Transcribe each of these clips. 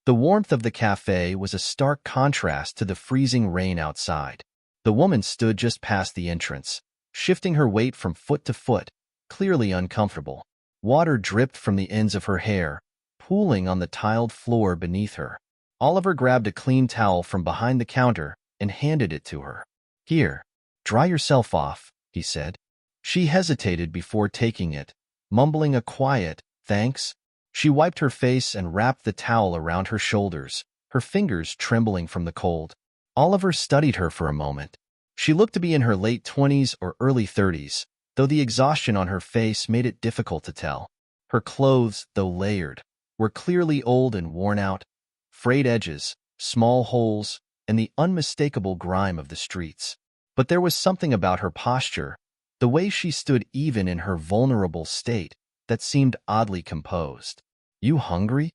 The warmth of the cafe was a stark contrast to the freezing rain outside. The woman stood just past the entrance, shifting her weight from foot to foot, clearly uncomfortable. Water dripped from the ends of her hair, pooling on the tiled floor beneath her. Oliver grabbed a clean towel from behind the counter and handed it to her. "Here, dry yourself off," he said. She hesitated before taking it, mumbling a quiet, "Thanks." She wiped her face and wrapped the towel around her shoulders, her fingers trembling from the cold. Oliver studied her for a moment. She looked to be in her late 20s or early 30s, though the exhaustion on her face made it difficult to tell. Her clothes, though layered, were clearly old and worn out, frayed edges, small holes, and the unmistakable grime of the streets. But there was something about her posture, the way she stood even in her vulnerable state, that seemed oddly composed. "You hungry?"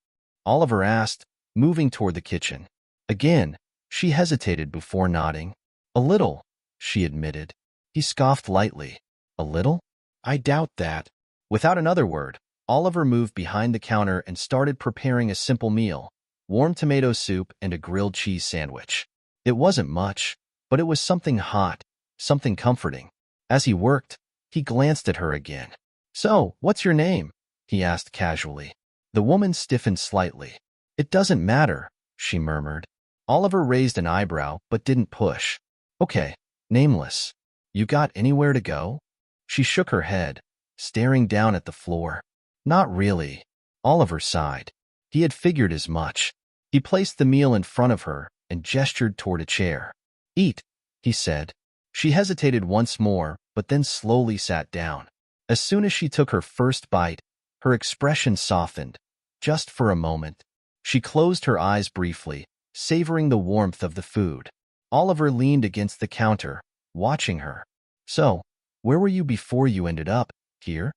Oliver asked, moving toward the kitchen. Again, she hesitated before nodding. "A little," she admitted. He scoffed lightly. "A little? I doubt that." Without another word, Oliver moved behind the counter and started preparing a simple meal, warm tomato soup and a grilled cheese sandwich. It wasn't much, but it was something hot, something comforting. As he worked, he glanced at her again. "So, what's your name?" he asked casually. The woman stiffened slightly. "It doesn't matter," she murmured. Oliver raised an eyebrow but didn't push. "Okay, nameless. You got anywhere to go?" She shook her head, staring down at the floor. "Not really." Oliver sighed. He had figured as much. He placed the meal in front of her and gestured toward a chair. "Eat," he said. She hesitated once more, but then slowly sat down. As soon as she took her first bite, her expression softened, just for a moment. She closed her eyes briefly, savoring the warmth of the food. Oliver leaned against the counter, watching her. "So, where were you before you ended up here?"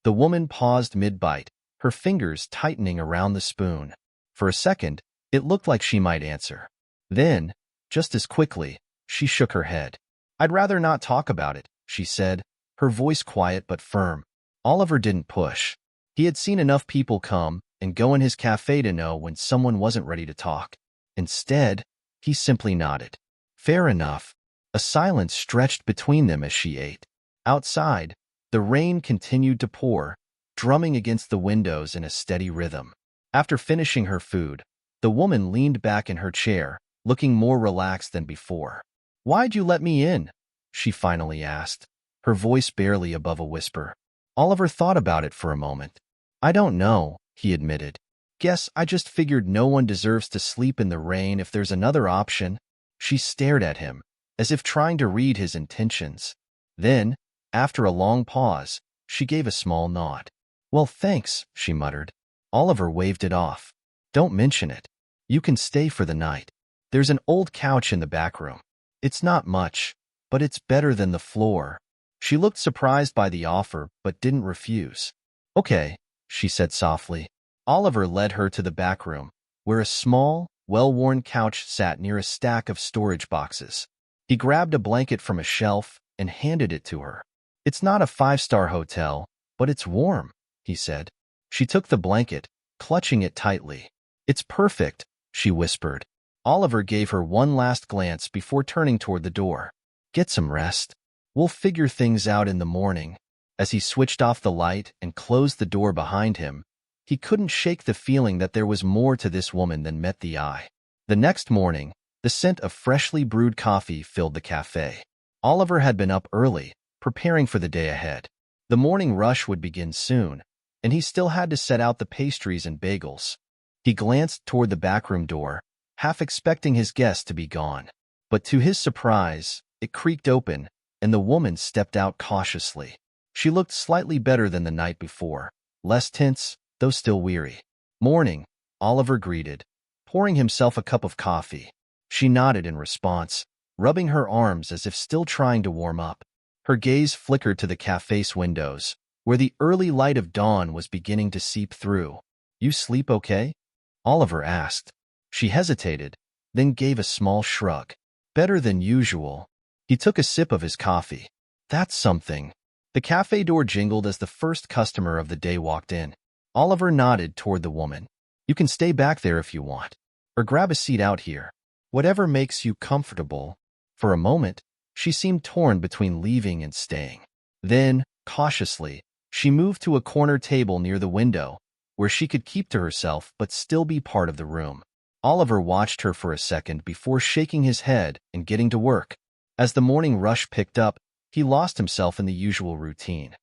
The woman paused mid-bite, her fingers tightening around the spoon. For a second, it looked like she might answer. Then, just as quickly, she shook her head. "I'd rather not talk about it," she said, her voice quiet but firm. Oliver didn't push. He had seen enough people come and go in his cafe to know when someone wasn't ready to talk. Instead, he simply nodded. "Fair enough." A silence stretched between them as she ate. Outside, the rain continued to pour, drumming against the windows in a steady rhythm. After finishing her food, the woman leaned back in her chair, looking more relaxed than before. "Why'd you let me in?" she finally asked, her voice barely above a whisper. Oliver thought about it for a moment. "I don't know," he admitted. "Guess I just figured no one deserves to sleep in the rain if there's another option." She stared at him, as if trying to read his intentions. Then, after a long pause, she gave a small nod. "Well, thanks," she muttered. Oliver waved it off. "Don't mention it. You can stay for the night. There's an old couch in the back room. It's not much, but it's better than the floor." She looked surprised by the offer, but didn't refuse. "Okay," she said softly. Oliver led her to the back room, where a small, well-worn couch sat near a stack of storage boxes. He grabbed a blanket from a shelf and handed it to her. "It's not a five-star hotel, but it's warm," he said. She took the blanket, clutching it tightly. "It's perfect," she whispered. Oliver gave her one last glance before turning toward the door. "Get some rest. We'll figure things out in the morning." As he switched off the light and closed the door behind him, he couldn't shake the feeling that there was more to this woman than met the eye. The next morning, the scent of freshly brewed coffee filled the cafe. Oliver had been up early, preparing for the day ahead. The morning rush would begin soon, and he still had to set out the pastries and bagels. He glanced toward the backroom door, half expecting his guest to be gone. But to his surprise, it creaked open, and the woman stepped out cautiously. She looked slightly better than the night before, less tense, though still weary. "Morning," Oliver greeted, pouring himself a cup of coffee. She nodded in response, rubbing her arms as if still trying to warm up. Her gaze flickered to the cafe's windows, where the early light of dawn was beginning to seep through. "You sleep okay?" Oliver asked. She hesitated, then gave a small shrug. "Better than usual." He took a sip of his coffee. "That's something." The cafe door jingled as the first customer of the day walked in. Oliver nodded toward the woman. You can stay back there if you want, or grab a seat out here. Whatever makes you comfortable. For a moment, she seemed torn between leaving and staying. Then, cautiously, she moved to a corner table near the window, where she could keep to herself but still be part of the room. Oliver watched her for a second before shaking his head and getting to work. As the morning rush picked up, he lost himself in the usual routine.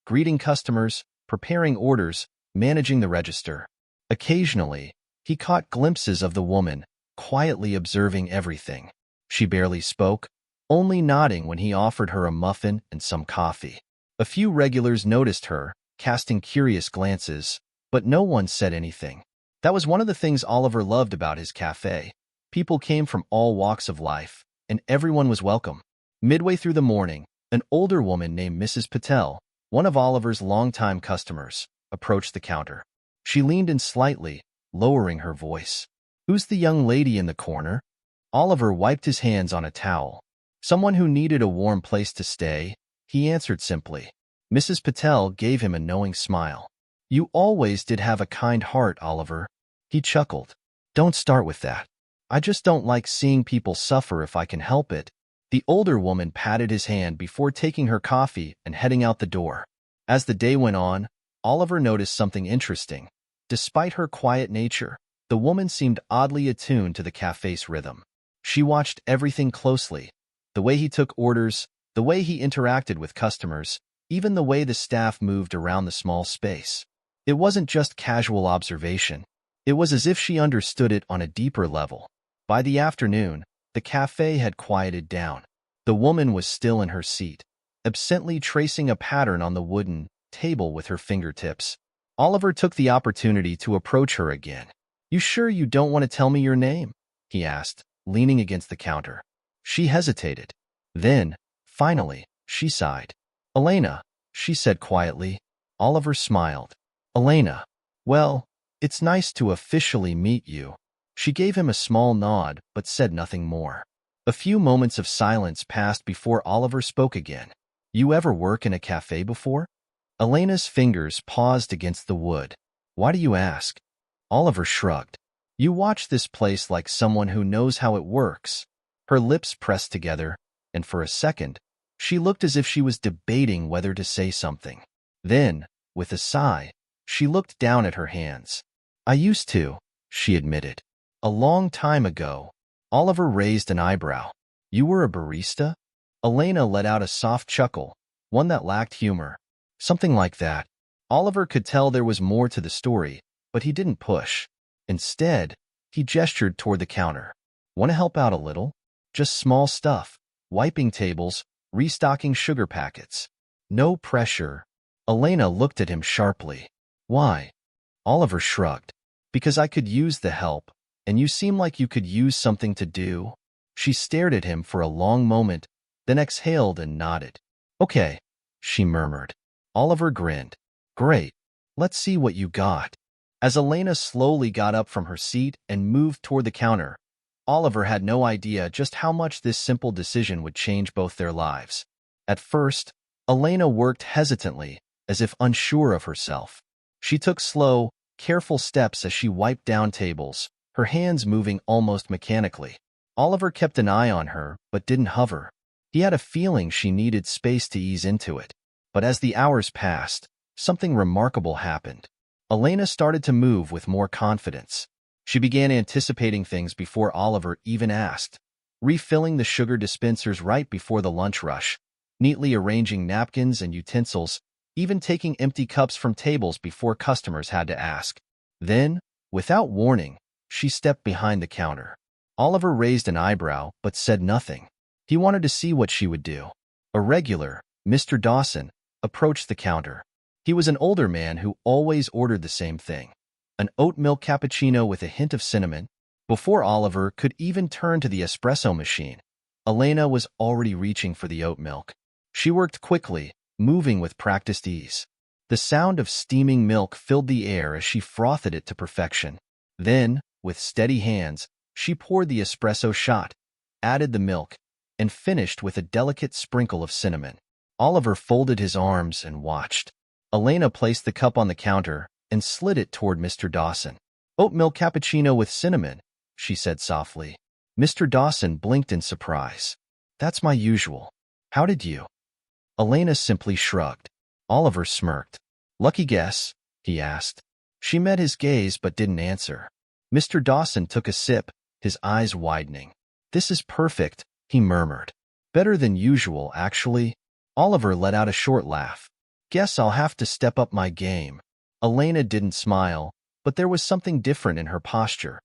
Greeting customers, preparing orders, managing the register. Occasionally, he caught glimpses of the woman, quietly observing everything. She barely spoke, only nodding when he offered her a muffin and some coffee. A few regulars noticed her, casting curious glances, but no one said anything. That was one of the things Oliver loved about his cafe. People came from all walks of life, and everyone was welcome. Midway through the morning, an older woman named Mrs. Patel, one of Oliver's longtime customers, approached the counter. She leaned in slightly, lowering her voice. "Who's the young lady in the corner?" Oliver wiped his hands on a towel. "Someone who needed a warm place to stay," he answered simply. Mrs. Patel gave him a knowing smile. "You always did have a kind heart, Oliver." He chuckled. "Don't start with that. I just don't like seeing people suffer if I can help it." The older woman patted his hand before taking her coffee and heading out the door. As the day went on, Oliver noticed something interesting. Despite her quiet nature, the woman seemed oddly attuned to the cafe's rhythm. She watched everything closely, the way he took orders, the way he interacted with customers, even the way the staff moved around the small space. It wasn't just casual observation. It was as if she understood it on a deeper level. By the afternoon, the cafe had quieted down. The woman was still in her seat, absently tracing a pattern on the wooden table with her fingertips. Oliver took the opportunity to approach her again. "You sure you don't want to tell me your name?" he asked, leaning against the counter. She hesitated. Then, finally, she sighed. "Elena," she said quietly. Oliver smiled. "Elena. Well, it's nice to officially meet you." She gave him a small nod but said nothing more. A few moments of silence passed before Oliver spoke again. "You ever work in a cafe before?" Elena's fingers paused against the wood. "Why do you ask?" Oliver shrugged. "You watch this place like someone who knows how it works." Her lips pressed together, and for a second, she looked as if she was debating whether to say something. Then, with a sigh, she looked down at her hands. "I used to," she admitted. "A long time ago." Oliver raised an eyebrow. "You were a barista?" Elena let out a soft chuckle, one that lacked humor. "Something like that." Oliver could tell there was more to the story, but he didn't push. Instead, he gestured toward the counter. "Want to help out a little? Just small stuff, wiping tables, restocking sugar packets. No pressure." Elena looked at him sharply. "Why?" Oliver shrugged. "Because I could use the help, and you seem like you could use something to do." She stared at him for a long moment, then exhaled and nodded. "Okay," she murmured. Oliver grinned. "Great. Let's see what you got." As Elena slowly got up from her seat and moved toward the counter, Oliver had no idea just how much this simple decision would change both their lives. At first, Elena worked hesitantly, as if unsure of herself. She took slow, careful steps as she wiped down tables, her hands moving almost mechanically. Oliver kept an eye on her, but didn't hover. He had a feeling she needed space to ease into it. But as the hours passed, something remarkable happened. Elena started to move with more confidence. She began anticipating things before Oliver even asked, refilling the sugar dispensers right before the lunch rush, neatly arranging napkins and utensils, even taking empty cups from tables before customers had to ask. Then, without warning, she stepped behind the counter. Oliver raised an eyebrow but said nothing. He wanted to see what she would do. A regular, Mr. Dawson, approached the counter. He was an older man who always ordered the same thing, an oat milk cappuccino with a hint of cinnamon. Before Oliver could even turn to the espresso machine, Elena was already reaching for the oat milk. She worked quickly, moving with practiced ease. The sound of steaming milk filled the air as she frothed it to perfection. Then, with steady hands, she poured the espresso shot, added the milk, and finished with a delicate sprinkle of cinnamon. Oliver folded his arms and watched. Elena placed the cup on the counter and slid it toward Mr. Dawson. Oat milk cappuccino with cinnamon, she said softly. Mr. Dawson blinked in surprise. That's my usual. How did you? Elena simply shrugged. Oliver smirked. Lucky guess, he asked. She met his gaze but didn't answer. Mr. Dawson took a sip, his eyes widening. This is perfect, he murmured. Better than usual, actually. Oliver let out a short laugh. Guess I'll have to step up my game. Elena didn't smile, but there was something different in her posture.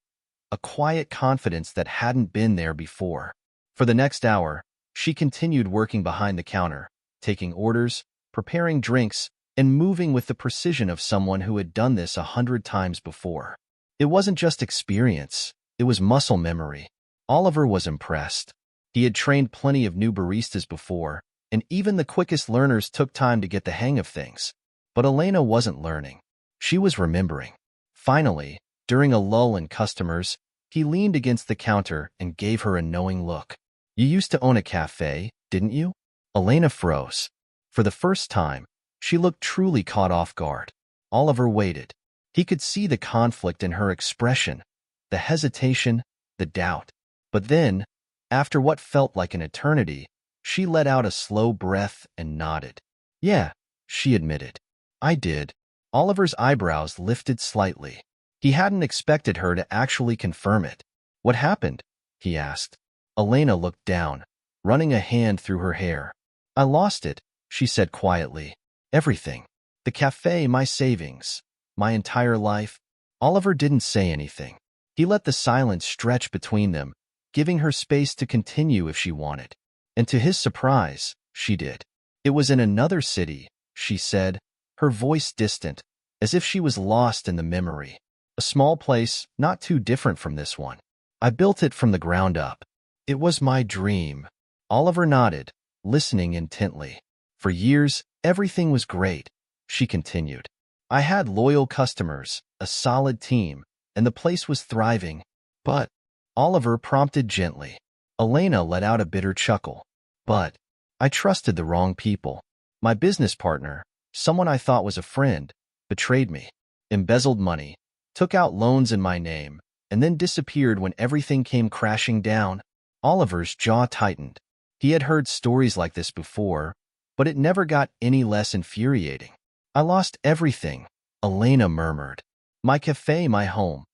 A quiet confidence that hadn't been there before. For the next hour, she continued working behind the counter, taking orders, preparing drinks, and moving with the precision of someone who had done this 100 times before. It wasn't just experience, it was muscle memory. Oliver was impressed. He had trained plenty of new baristas before, and even the quickest learners took time to get the hang of things. But Elena wasn't learning. She was remembering. Finally, during a lull in customers, he leaned against the counter and gave her a knowing look. You used to own a cafe, didn't you? Elena froze. For the first time, she looked truly caught off guard. Oliver waited. He could see the conflict in her expression, the hesitation, the doubt. But then, after what felt like an eternity, she let out a slow breath and nodded. Yeah, she admitted. I did. Oliver's eyebrows lifted slightly. He hadn't expected her to actually confirm it. What happened? He asked. Elena looked down, running a hand through her hair. I lost it, she said quietly. Everything. The cafe, my savings, my entire life. Oliver didn't say anything. He let the silence stretch between them, giving her space to continue if she wanted. And to his surprise, she did. It was in another city, she said, her voice distant, as if she was lost in the memory. A small place, not too different from this one. I built it from the ground up. It was my dream. Oliver nodded, listening intently. For years, everything was great, she continued. I had loyal customers, a solid team, and the place was thriving. But, Oliver prompted gently. Elena let out a bitter chuckle. But, I trusted the wrong people. My business partner, someone I thought was a friend, betrayed me, embezzled money, took out loans in my name, and then disappeared when everything came crashing down. Oliver's jaw tightened. He had heard stories like this before, but it never got any less infuriating. I lost everything, Elena murmured. My cafe, my home,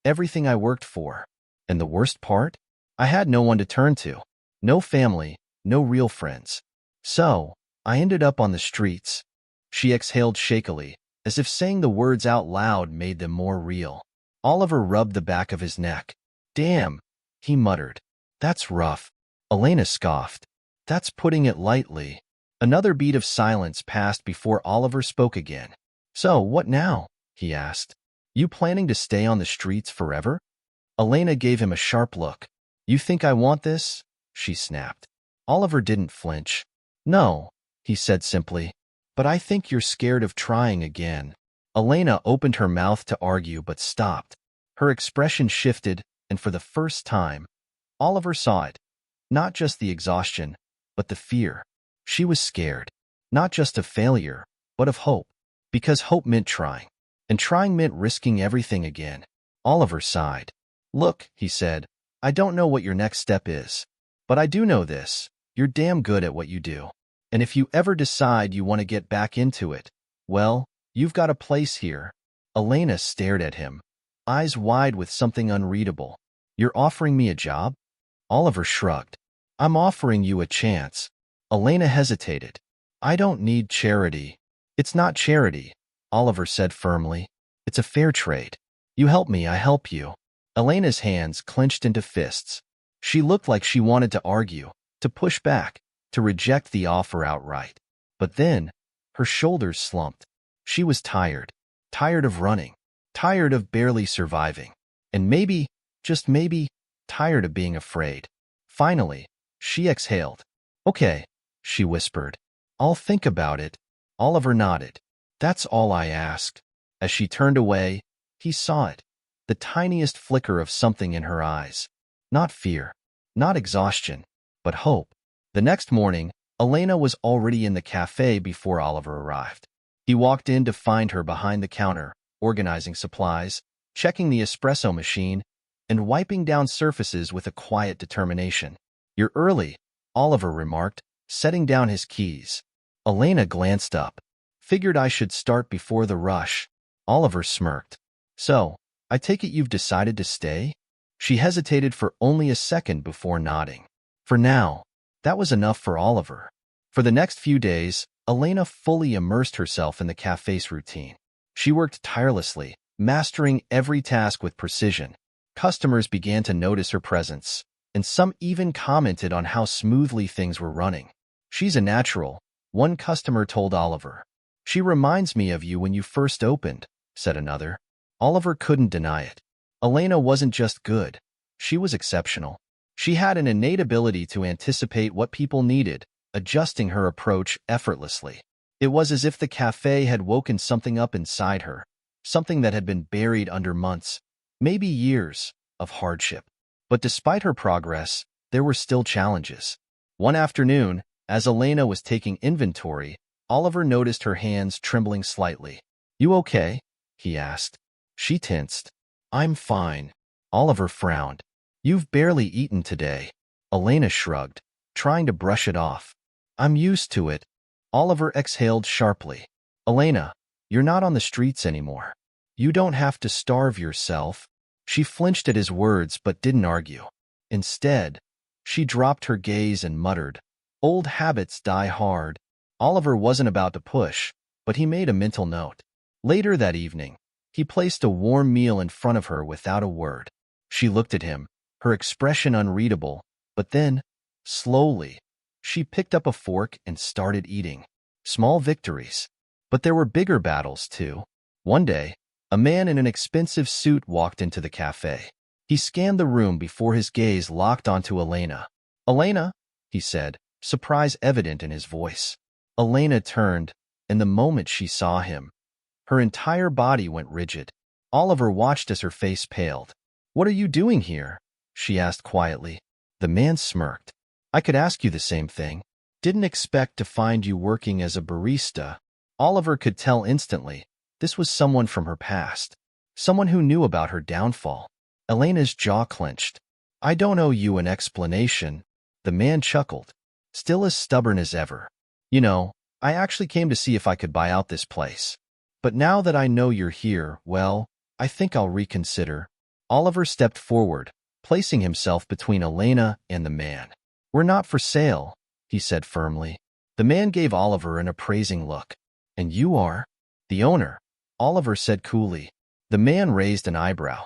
everything I worked for. And the worst part? I had no one to turn to. No family, no real friends. So, I ended up on the streets. She exhaled shakily, as if saying the words out loud made them more real. Oliver rubbed the back of his neck. Damn, he muttered. That's rough. Elena scoffed. That's putting it lightly. Another beat of silence passed before Oliver spoke again. So, what now? He asked. You planning to stay on the streets forever? Elena gave him a sharp look. You think I want this? She snapped. Oliver didn't flinch. No, he said simply. But I think you're scared of trying again. Elena opened her mouth to argue but stopped. Her expression shifted, and for the first time, Oliver saw it. Not just the exhaustion, but the fear. She was scared. Not just of failure, but of hope. Because hope meant trying. And trying meant risking everything again. Oliver sighed. Look, he said, I don't know what your next step is. But I do know this. You're damn good at what you do. And if you ever decide you want to get back into it, well, you've got a place here. Elena stared at him, eyes wide with something unreadable. You're offering me a job? Oliver shrugged. I'm offering you a chance. Elena hesitated. I don't need charity. It's not charity, Oliver said firmly. It's a fair trade. You help me, I help you. Elena's hands clenched into fists. She looked like she wanted to argue, to push back, to reject the offer outright. But then, her shoulders slumped. She was tired. Tired of running. Tired of barely surviving. And maybe, just maybe, tired of being afraid. Finally, she exhaled. Okay, she whispered. I'll think about it. Oliver nodded. That's all I ask. As she turned away, he saw it. The tiniest flicker of something in her eyes. Not fear. Not exhaustion. But hope. The next morning, Elena was already in the cafe before Oliver arrived. He walked in to find her behind the counter, organizing supplies, checking the espresso machine, and wiping down surfaces with a quiet determination. "You're early," Oliver remarked, setting down his keys. Elena glanced up. "Figured I should start before the rush." Oliver smirked. "So, I take it you've decided to stay?" She hesitated for only a second before nodding. For now, that was enough for Oliver. For the next few days, Elena fully immersed herself in the cafe's routine. She worked tirelessly, mastering every task with precision. Customers began to notice her presence, and some even commented on how smoothly things were running. "She's a natural," one customer told Oliver. "She reminds me of you when you first opened," said another. Oliver couldn't deny it. Elena wasn't just good. She was exceptional. She had an innate ability to anticipate what people needed, adjusting her approach effortlessly. It was as if the cafe had woken something up inside her, something that had been buried under months, maybe years, of hardship. But despite her progress, there were still challenges. One afternoon, as Elena was taking inventory, Oliver noticed her hands trembling slightly. "You okay?" he asked. She tensed. "I'm fine." Oliver frowned. "You've barely eaten today." Elena shrugged, trying to brush it off. "I'm used to it." Oliver exhaled sharply. "Elena, you're not on the streets anymore. You don't have to starve yourself." She flinched at his words but didn't argue. Instead, she dropped her gaze and muttered, "Old habits die hard." Oliver wasn't about to push, but he made a mental note. Later that evening, he placed a warm meal in front of her without a word. She looked at him, her expression unreadable, but then, slowly, she picked up a fork and started eating. Small victories. But there were bigger battles, too. One day, a man in an expensive suit walked into the cafe. He scanned the room before his gaze locked onto Elena. "Elena," he said, surprise evident in his voice. Elena turned, and the moment she saw him, her entire body went rigid. Oliver watched as her face paled. "What are you doing here?" she asked quietly. The man smirked. "I could ask you the same thing. Didn't expect to find you working as a barista." Oliver could tell instantly this was someone from her past, someone who knew about her downfall. Elena's jaw clenched. "I don't owe you an explanation." The man chuckled, still as stubborn as ever. "You know, I actually came to see if I could buy out this place. But now that I know you're here, well, I think I'll reconsider." Oliver stepped forward, placing himself between Elena and the man. "We're not for sale," he said firmly. The man gave Oliver an appraising look. "And you are?" "The owner," Oliver said coolly. The man raised an eyebrow.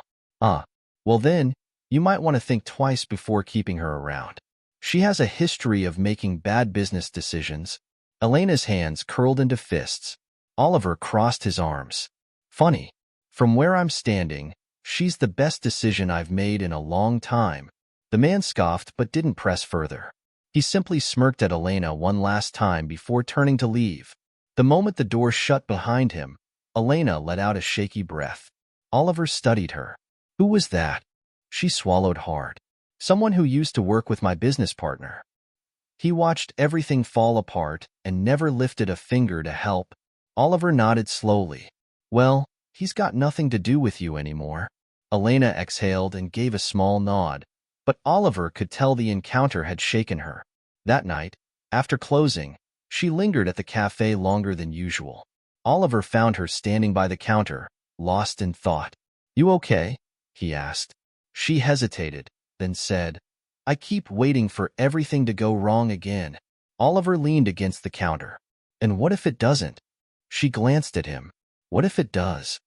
Well then, you might want to think twice before keeping her around. She has a history of making bad business decisions." Elena's hands curled into fists. Oliver crossed his arms. "Funny. From where I'm standing, she's the best decision I've made in a long time." The man scoffed but didn't press further. He simply smirked at Elena one last time before turning to leave. The moment the door shut behind him, Elena let out a shaky breath. Oliver studied her. "Who was that?" She swallowed hard. "Someone who used to work with my business partner." He watched everything fall apart and never lifted a finger to help. Oliver nodded slowly. "Well, he's got nothing to do with you anymore." Elena exhaled and gave a small nod, but Oliver could tell the encounter had shaken her. That night, after closing, she lingered at the cafe longer than usual. Oliver found her standing by the counter, lost in thought. "You okay?" he asked. She hesitated, then said, "I keep waiting for everything to go wrong again." Oliver leaned against the counter. "And what if it doesn't?" She glanced at him. "What if it does?"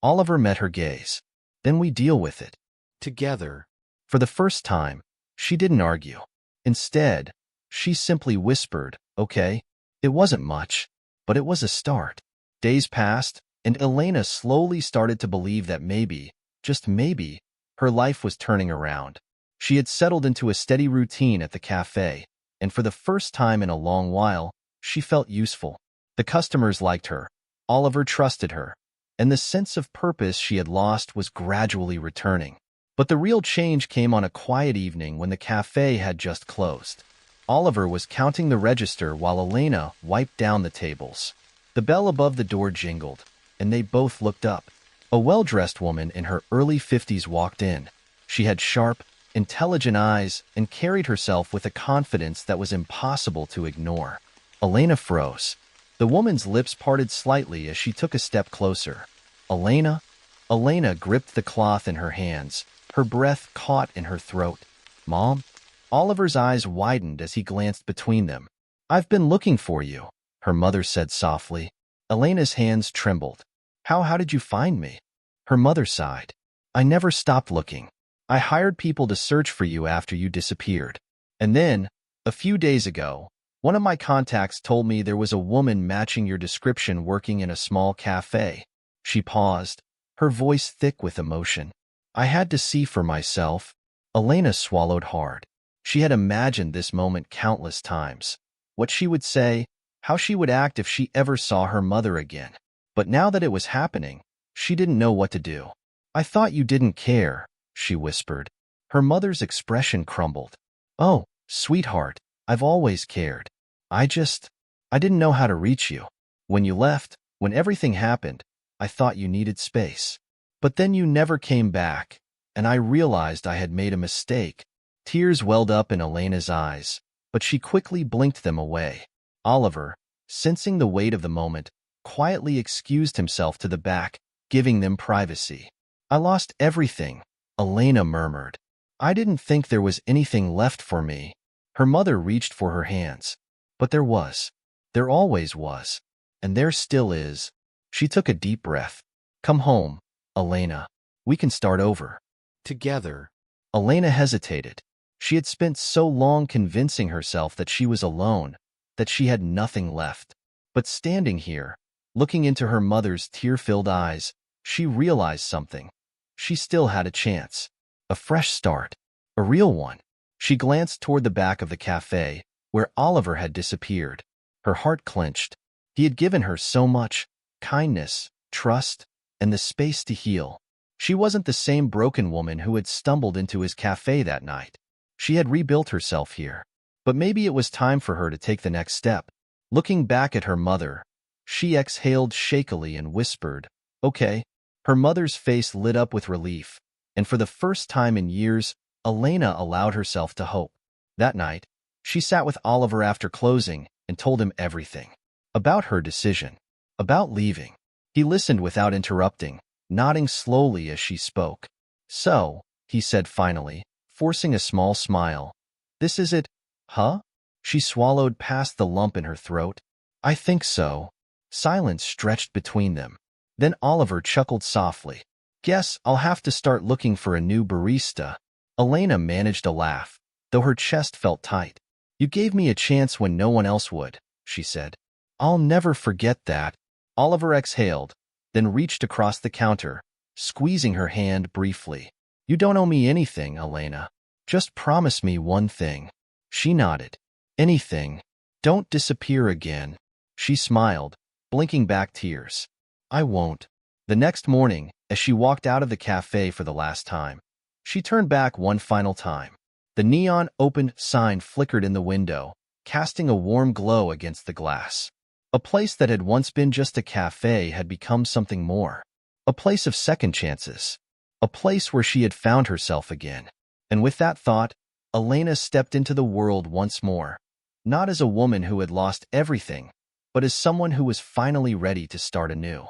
Oliver met her gaze. "Then we deal with it. Together." For the first time, she didn't argue. Instead, she simply whispered, "Okay." It wasn't much, but it was a start. Days passed, and Elena slowly started to believe that maybe, just maybe, her life was turning around. She had settled into a steady routine at the cafe, and for the first time in a long while, she felt useful. The customers liked her, Oliver trusted her, and the sense of purpose she had lost was gradually returning. But the real change came on a quiet evening when the cafe had just closed. Oliver was counting the register while Elena wiped down the tables. The bell above the door jingled, and they both looked up. A well-dressed woman in her early 50s walked in. She had sharp, intelligent eyes and carried herself with a confidence that was impossible to ignore. Elena froze. The woman's lips parted slightly as she took a step closer. Elena? Elena gripped the cloth in her hands, her breath caught in her throat. Mom? Oliver's eyes widened as he glanced between them. I've been looking for you, her mother said softly. Elena's hands trembled. How did you find me? Her mother sighed. I never stopped looking. I hired people to search for you after you disappeared. And then, a few days ago, one of my contacts told me there was a woman matching your description working in a small cafe. She paused, her voice thick with emotion. I had to see for myself. Elena swallowed hard. She had imagined this moment countless times. What she would say, how she would act if she ever saw her mother again. But now that it was happening, she didn't know what to do. I thought you didn't care, she whispered. Her mother's expression crumbled. Oh, sweetheart, I've always cared. I didn't know how to reach you. When you left, when everything happened, I thought you needed space. But then you never came back, and I realized I had made a mistake. Tears welled up in Elena's eyes, but she quickly blinked them away. Oliver, sensing the weight of the moment, quietly excused himself to the back, giving them privacy. I lost everything, Elena murmured. I didn't think there was anything left for me. Her mother reached for her hands. But there was. There always was. And there still is. She took a deep breath. Come home, Elena. We can start over. Together. Elena hesitated. She had spent so long convincing herself that she was alone, that she had nothing left. But standing here, looking into her mother's tear-filled eyes, she realized something. She still had a chance. A fresh start. A real one. She glanced toward the back of the cafe, where Oliver had disappeared. Her heart clenched. He had given her so much, kindness, trust, and the space to heal. She wasn't the same broken woman who had stumbled into his cafe that night. She had rebuilt herself here. But maybe it was time for her to take the next step. Looking back at her mother, she exhaled shakily and whispered, "Okay." Her mother's face lit up with relief, and for the first time in years, Elena allowed herself to hope. That night, she sat with Oliver after closing and told him everything. About her decision. About leaving. He listened without interrupting, nodding slowly as she spoke. So, he said finally, forcing a small smile. This is it, huh? She swallowed past the lump in her throat. I think so. Silence stretched between them. Then Oliver chuckled softly. Guess I'll have to start looking for a new barista. Elena managed a laugh, though her chest felt tight. You gave me a chance when no one else would, she said. I'll never forget that. Oliver exhaled, then reached across the counter, squeezing her hand briefly. You don't owe me anything, Elena. Just promise me one thing. She nodded. Anything. Don't disappear again. She smiled, blinking back tears. I won't. The next morning, as she walked out of the cafe for the last time, she turned back one final time. The neon opened sign flickered in the window, casting a warm glow against the glass. A place that had once been just a cafe had become something more. A place of second chances. A place where she had found herself again. And with that thought, Elena stepped into the world once more. Not as a woman who had lost everything, but as someone who was finally ready to start anew.